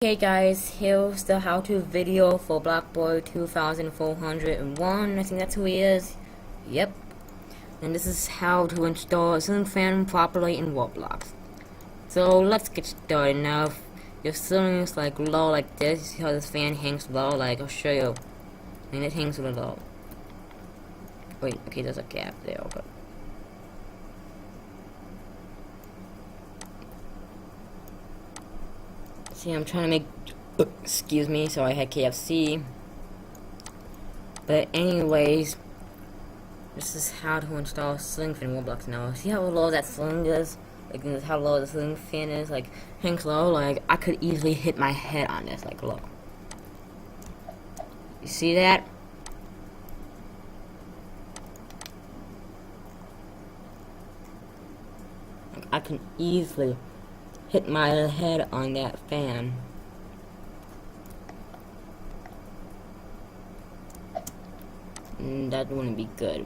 Okay guys, here's the how-to video for BlockBoy2401. I think that's who he is. Yep. And this is how to install a ceiling fan properly in Roblox. So let's get started now. If your ceiling is like low like this, you see how this fan hangs low? Like I'll show you. And it hangs really low. Wait, okay, there's a gap there. Okay. See, I'm trying to make, excuse me, so I had KFC. But anyways, this is how to install a ceiling fan in Roblox now. See how low that ceiling is? Like, this is how low the ceiling fan is? Like, hangs low, like, I could easily hit my head on this, like, look. You see that? Like, I can easily hit my head on that fan. That wouldn't be good.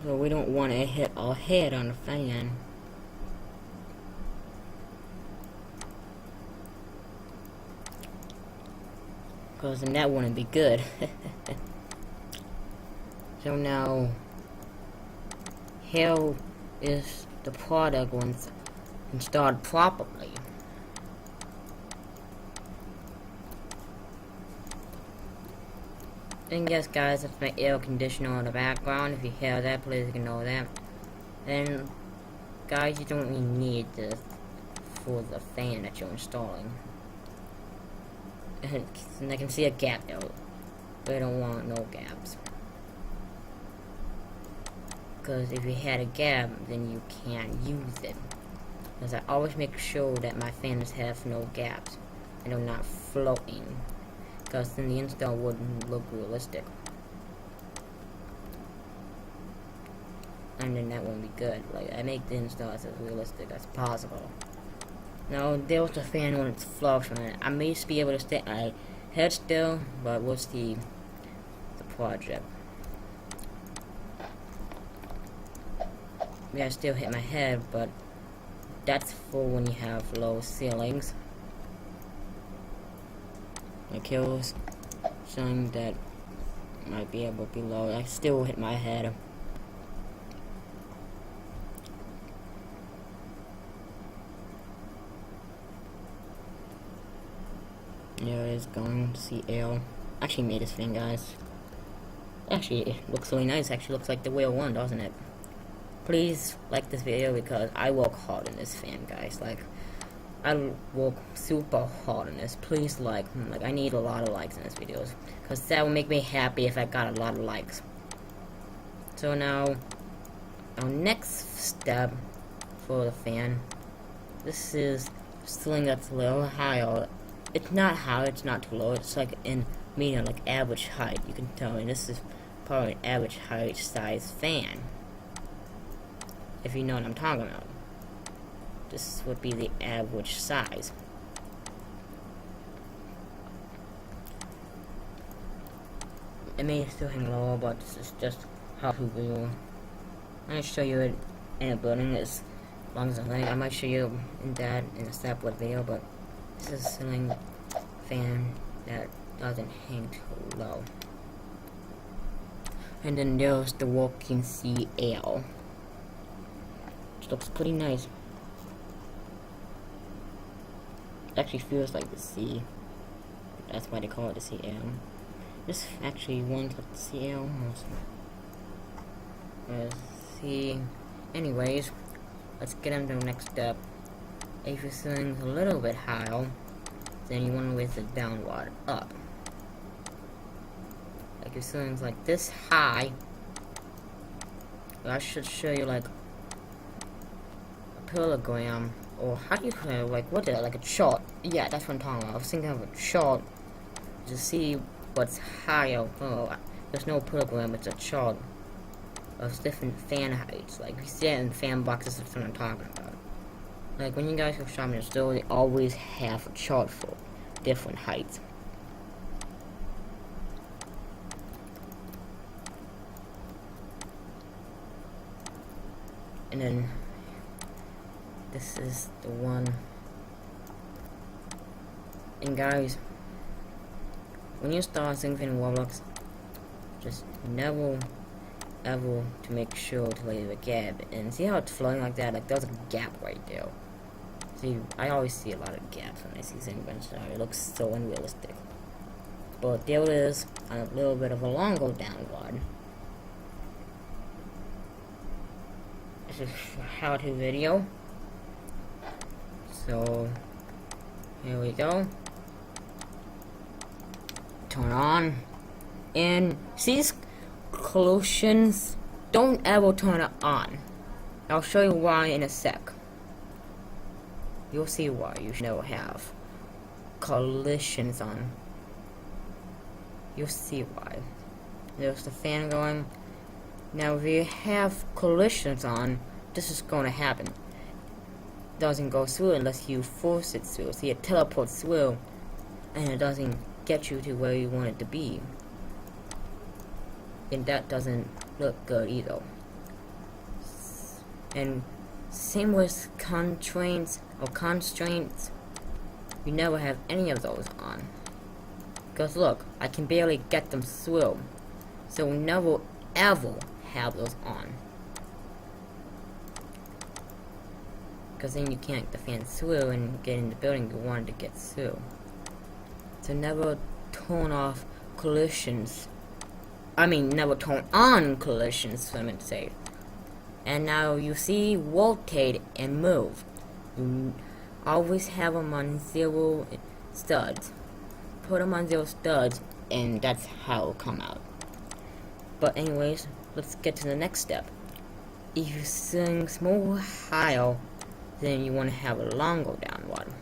So we don't want to hit our head on the fan. Because then that wouldn't be good. So now, here is the product once installed properly. And yes guys, that's my air conditioner in the background. If you hear that, please ignore that. And guys, you don't really need this for the fan that you're installing. And I can see a gap though. We don't want no gaps. Because if you had a gap, then you can't use it. Because I always make sure that my fans have no gaps and they're not floating. Because then the install wouldn't look realistic. And then that wouldn't be good. Like, I make the install as realistic as possible. Now, there's the fan when it's floating. I may just be able to stay my head still, but we'll see the project. Yeah, I still hit my head, but that's for when you have low ceilings. Like here's something that might be able to be low. I still hit my head. There it is going to see L. Actually made this thing, guys. Actually, it looks really nice. Actually looks like the real one, doesn't it? Please like this video because I work hard in this fan, guys. Like, I work super hard on this. Please like I need a lot of likes in this videos, because that will make me happy if I got a lot of likes. So now, our next step for the fan, this is ceiling that's a little higher. It's not high, it's not too low, it's like in medium, like average height, you can tell, and this is probably an average height size fan. If you know what I'm talking about. This would be the average size. It may still hang lower, but this is just how to do. I'm gonna show you it in a building as long as I might show you that in a separate video, but this is a ceiling fan that doesn't hang too low. And then there's the working CL. Which looks pretty nice. Actually feels like the C. That's why they call it the CL. This actually one's like the CL almost. See. Anyways, let's get into the next step. If your ceiling's a little bit higher, then you want to raise it downward up. Like your ceiling's like this high. I should show you like a kilogram. Or how do you like what is it, like a chart? Yeah, that's what I'm talking about. I was thinking of a chart to see what's higher. Oh, there's no kilogram, it's a chart of different fan heights. Like we see it in fan boxes, that's what I'm talking about. Like when you guys go shopping in the store, they always have a chart for different heights. And then this is the one. And guys, when you start something in Roblox, just never ever to make sure to leave a gap. And see how it's flowing like that? Like there's a gap right there. See, I always see a lot of gaps when I see things. It looks so unrealistic. But there it is, a little bit of a longer download. This is a how-to video. So here we go. Turn on, and see these collisions, don't ever turn it on. I'll show you why in a sec. You'll see why you should never have collisions on. You'll see why. There's the fan going. Now if you have collisions on, this is going to happen. It doesn't go through unless you force it through. See, it teleports through, and it doesn't get you to where you want it to be. And that doesn't look good either. And same with constraints, you never have any of those on. Because look, I can barely get them through. So we never ever have those on. Because then you can't get the fan through and get in the building you wanted to get through. So never turn off collisions. I mean, never turn on collisions, I meant to say. And now you see rotate and move. You always have them on 0 studs. Put them on 0 studs, and that's how it'll come out. But anyways, let's get to the next step. If you sing more higher, then you want to have a longer downward.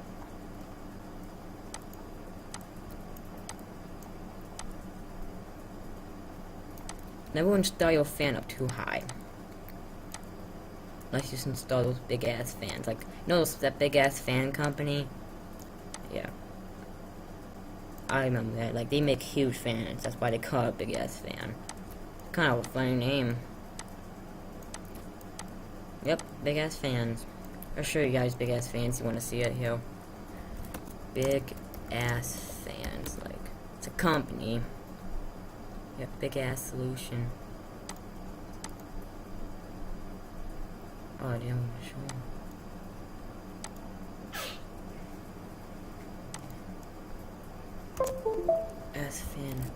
Never install your fan up too high. Unless you install those big ass fans. Like, you know that big ass fan company? Yeah. I remember that. Like, they make huge fans. That's why they call it big ass fan. Kind of a funny name. Yep, big ass fans. I'll show you guys big ass fans. You want to see it here? Big ass fans. Like, it's a company. Yep, big ass solution. Oh, I didn't want to show. S fan.